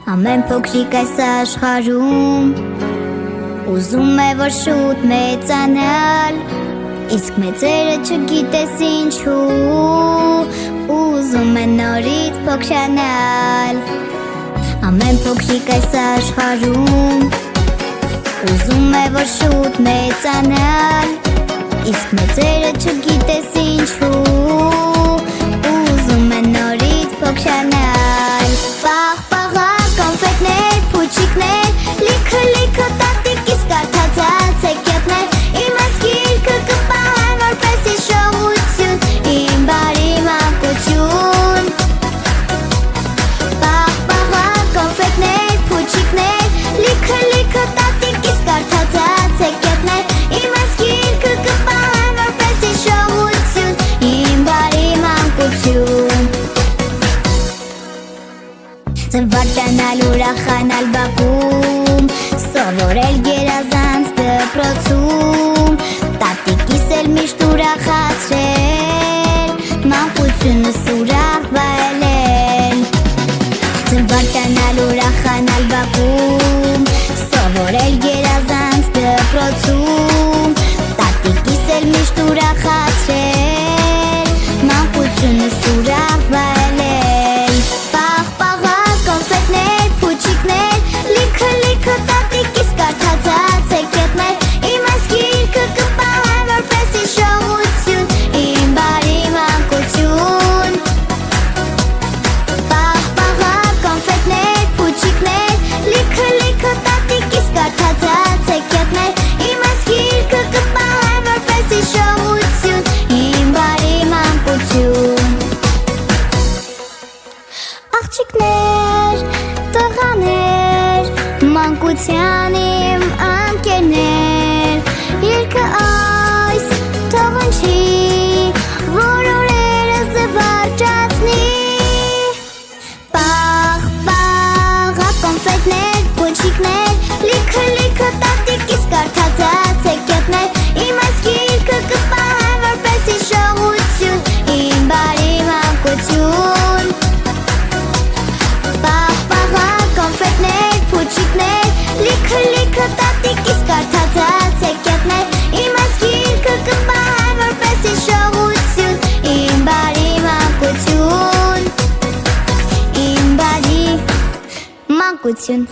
Ամեն փոքրիկ այս աշխարհում ուզում է որ շուտ մեծանալ, իսկ մեծերը չգիտես ինչու ուզում են նորից փոքրանալ։ Ամեն փոքրիկ այս աշխարհում ուզում է որ շուտ մեծանալ, իսկ մեծերը չգիտես ինչու ուզում են նորից փոքրանալ։ Պաղ-պաղա կոնֆետներ, փուչիկներ, լիքը տատիկ իսկ արդացած հեքիաթներ, իմ այս գիրքը կպահեմ որպես հիշողություն, իմ բարի մանկություն։ Պաղ-պաղա կոնֆետներ, փուչիկներ, լիքը տատիկ իսկ արդացած հեքիաթներ, իմ այս գիրքը կպահեմ որպես հիշողություն, իմ բարի մանկություն։ Զվարճանալ, ուրախանալ բակում, սովորել գերազանց դպրոցում, տատիկիս էլ միշտ ուրախացրել, մանկությունս ուրախ վայելել։ Զվարճանալ, ուրախանալ բակում, սովորել գերազանց դպրոցում, տատիկիս էլ միշտ ուրախացրել, մանկությունս ուրախ վայելել։ Լիքը տատիկ իսկ արդացած հեքիաթներ, իմ այս գիրքը կպահեմ որպես հիշողություն, իմ բարի մանկություն։ Պաղ-պաղա կոնֆետներ, փուչիկներ, լիքը տատիկ իսկ արդացած հեքիաթներ, իմ այս գիրքը կպահեմ որպես հիշողություն, իմ բարի մանկություն։ Աղջիկներ, տղաներ, մանկության իմ ընկերներ, երգը այս թողնչի, որ օրերը զվարճացնի։ Պաղ-պաղա կոնֆետներ, փուչիկներ, լիքը տատիկ իսկ արդացած հեքիաթներ, իմ այս գիրքը կպահեմ որպես հիշողություն, իմ բարի մանկություն։ Պաղ-պաղա կոնֆետներ, փուչիկներ, լիքը տատիկ իսկ արդացած հեքիաթներ, իմ այս գիրքը կպահեմ որպես հիշողություն, իմ բարի մանկություն, իմ բարի մանկություն։